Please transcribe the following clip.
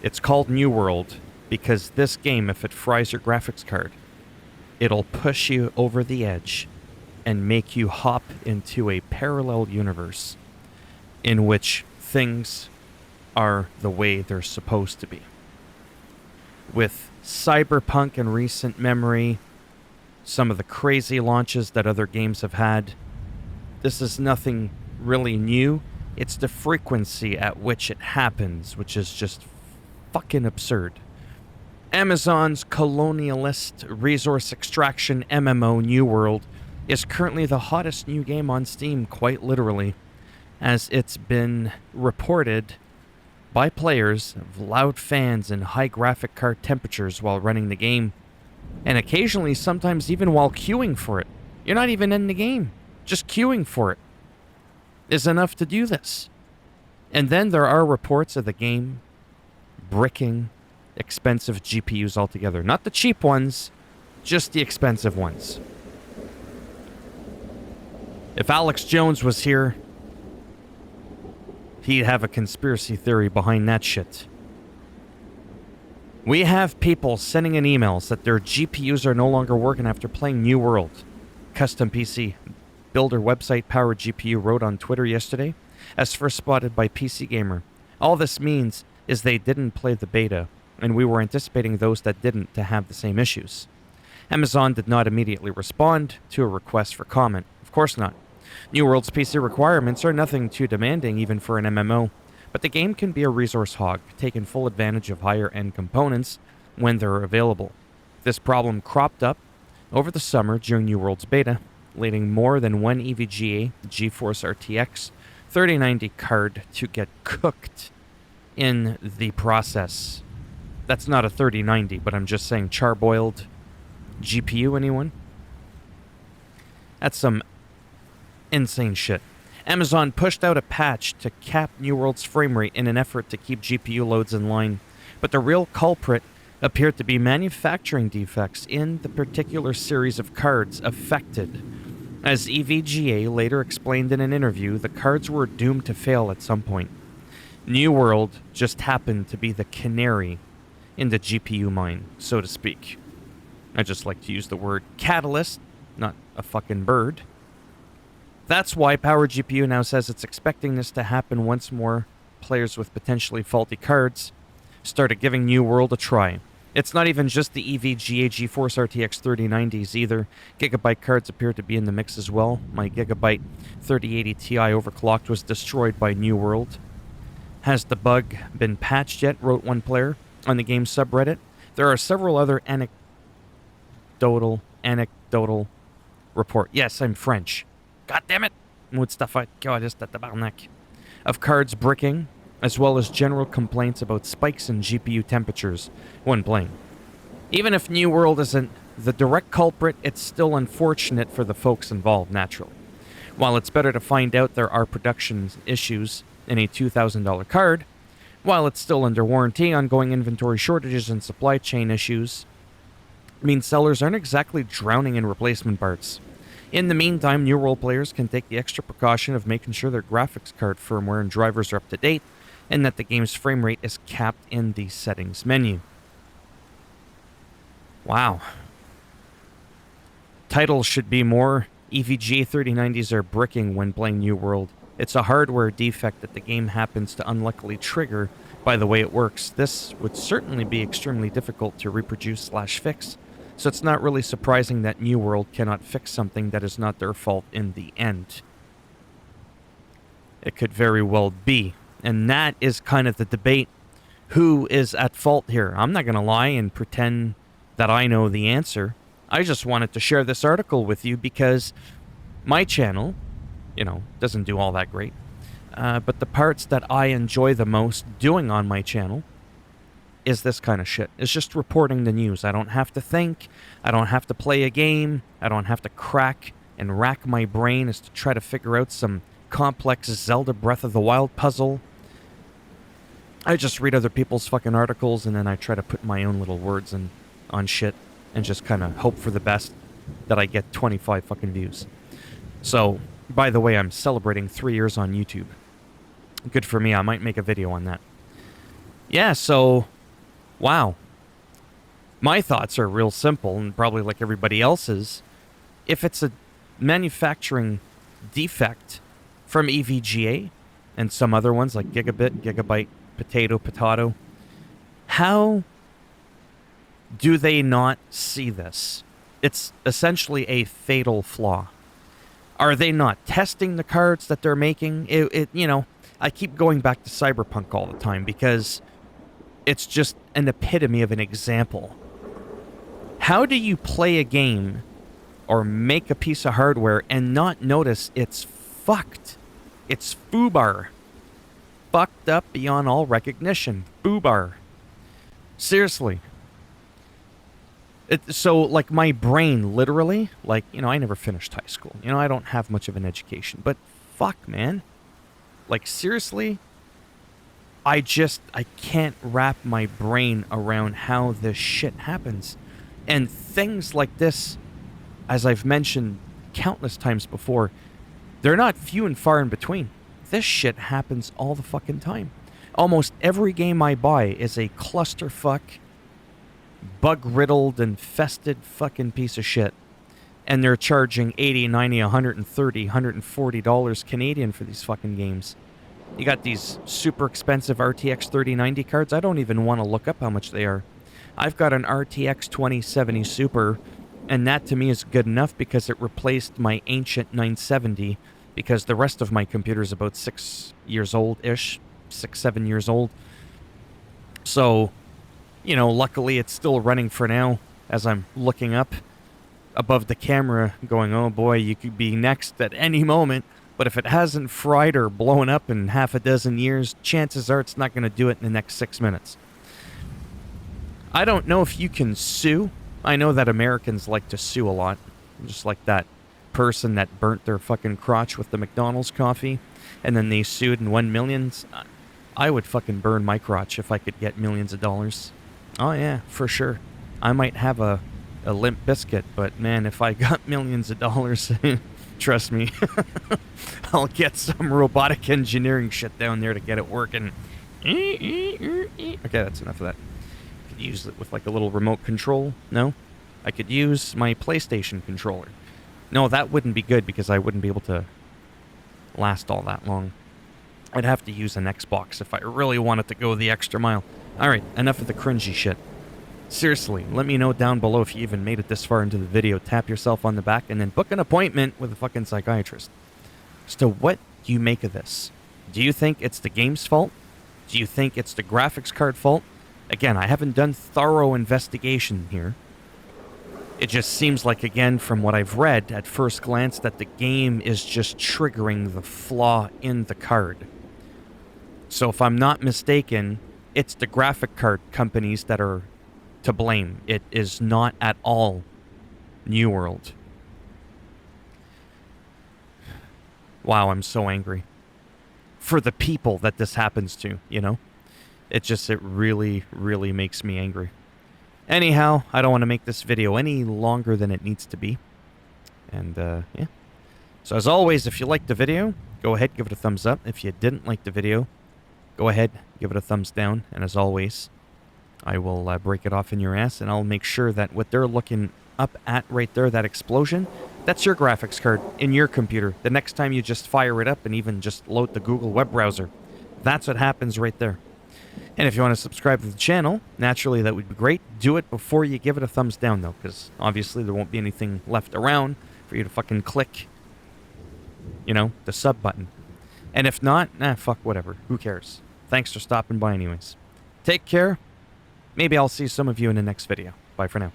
It's called New World because this game, if it fries your graphics card, it'll push you over the edge and make you hop into a parallel universe in which things are the way they're supposed to be. With Cyberpunk in recent memory, some of the crazy launches that other games have had, this is nothing really new. It's the frequency at which it happens, which is just fucking absurd. Amazon's colonialist resource extraction MMO New World is currently the hottest new game on Steam, quite literally, as it's been reported by players of loud fans and high graphic card temperatures while running the game, and occasionally sometimes even while queuing for it. You're not even in the game, just queuing for it is enough to do this. And then there are reports of the game bricking expensive GPUs altogether. Not the cheap ones, just the expensive ones. If Alex Jones was here, he'd have a conspiracy theory behind that shit. We have people sending in emails that their GPUs are no longer working after playing New World. Custom PC builder website Power GPU wrote on Twitter yesterday, as first spotted by PC Gamer. All this means is they didn't play the beta, and we were anticipating those that didn't to have the same issues. Amazon did not immediately respond to a request for comment. Of course not. New World's PC requirements are nothing too demanding even for an MMO, but the game can be a resource hog, taking full advantage of higher-end components when they're available. This problem cropped up over the summer during New World's beta, leading more than one EVGA GeForce RTX 3090 card to get cooked in the process. That's not a 3090, but I'm just saying charboiled GPU, anyone? That's some insane shit. Amazon pushed out a patch to cap New World's frame rate in an effort to keep GPU loads in line, but the real culprit appeared to be manufacturing defects in the particular series of cards affected. As EVGA later explained in an interview, the cards were doomed to fail at some point. New World just happened to be the canary in the GPU mine, so to speak. I just like to use the word catalyst, not a fucking bird. That's why Power GPU now says it's expecting this to happen once more players with potentially faulty cards started giving New World a try. It's not even just the EVGA GeForce RTX 3090s either. Gigabyte cards appear to be in the mix as well. My Gigabyte 3080 Ti overclocked was destroyed by New World. Has the bug been patched yet? Wrote one player on the game subreddit. There are several other anecdotal report. Yes, I'm French. God damn it! Of cards bricking, as well as general complaints about spikes in GPU temperatures when playing. Even if New World isn't the direct culprit, it's still unfortunate for the folks involved, naturally. While it's better to find out there are production issues in a $2,000 card, while it's still under warranty, ongoing inventory shortages and supply chain issues mean sellers aren't exactly drowning in replacement parts. In the meantime, New World players can take the extra precaution of making sure their graphics card firmware and drivers are up to date, and that the game's frame rate is capped in the settings menu. Wow. Title should be more EVGA 3090s are bricking when playing New World. It's a hardware defect that the game happens to unluckily trigger by the way it works. This would certainly be extremely difficult to reproduce/fix, so it's not really surprising that New World cannot fix something that is not their fault in the end. It could very well be. And that is kind of the debate. Who is at fault here? I'm not going to lie and pretend that I know the answer. I just wanted to share this article with you because my channel, doesn't do all that great. But the parts that I enjoy the most doing on my channel is this kind of shit. It's just reporting the news. I don't have to think. I don't have to play a game. I don't have to crack and rack my brain as to try to figure out some complex Zelda Breath of the Wild puzzle. I just read other people's fucking articles and then I try to put my own little words on shit and just kind of hope for the best that I get 25 fucking views. So, by the way, I'm celebrating 3 years on YouTube. Good for me. I might make a video on that. Yeah, so, wow. My thoughts are real simple and probably like everybody else's. If it's a manufacturing defect from EVGA and some other ones like Gigabit, Gigabyte, Potato, how do they not see this? It's essentially a fatal flaw. Are they not testing the cards that they're making? I keep going back to Cyberpunk all the time because it's just an epitome of an example. How do you play a game or make a piece of hardware and not notice it's fucked? It's foobar. Fucked up beyond all recognition. Foobar. Seriously. So, like, my brain literally, like, I never finished high school. I don't have much of an education. But fuck, man. Like, seriously, I can't wrap my brain around how this shit happens. And things like this, as I've mentioned countless times before, they're not few and far in between. This shit happens all the fucking time. Almost every game I buy is a clusterfuck, bug-riddled, infested fucking piece of shit. And they're charging $80, $90, $130, $140 Canadian for these fucking games. You got these super expensive RTX 3090 cards. I don't even want to look up how much they are. I've got an RTX 2070 Super, and that to me is good enough because it replaced my ancient 970, because the rest of my computer is about 6 years old-ish, 7 years old. So, luckily it's still running for now as I'm looking up above the camera going, oh boy, you could be next at any moment. But if it hasn't fried or blown up in half a dozen years, chances are it's not going to do it in the next 6 minutes. I don't know if you can sue. I know that Americans like to sue a lot. Just like that person that burnt their fucking crotch with the McDonald's coffee and then they sued and won millions. I would fucking burn my crotch if I could get millions of dollars. Oh yeah, for sure. I might have a limp biscuit, but man, if I got millions of dollars, trust me, I'll get some robotic engineering shit down there to get it working. Okay, that's enough of that. I could use it with like a little remote control. No? I could use my PlayStation controller. No, that wouldn't be good because I wouldn't be able to last all that long. I'd have to use an Xbox if I really wanted to go the extra mile. Alright, enough of the cringy shit. Seriously, let me know down below if you even made it this far into the video. Tap yourself on the back and then book an appointment with a fucking psychiatrist. So what do you make of this? Do you think it's the game's fault? Do you think it's the graphics card fault? Again, I haven't done thorough investigation here. It just seems like, again, from what I've read at first glance, that the game is just triggering the flaw in the card. So if I'm not mistaken, it's the graphic card companies that are to blame. It is not at all New World. Wow, I'm so angry. For the people that this happens to, It really, really makes me angry. Anyhow, I don't want to make this video any longer than it needs to be. And, yeah. So as always, if you liked the video, go ahead, give it a thumbs up. If you didn't like the video, go ahead, give it a thumbs down. And as always, I will break it off in your ass, and I'll make sure that what they're looking up at right there, that explosion, that's your graphics card in your computer. The next time you just fire it up and even just load the Google web browser, that's what happens right there. And if you want to subscribe to the channel, naturally that would be great. Do it before you give it a thumbs down, though, because obviously there won't be anything left around for you to fucking click, the sub button. And if not, fuck whatever. Who cares? Thanks for stopping by anyways. Take care. Maybe I'll see some of you in the next video. Bye for now.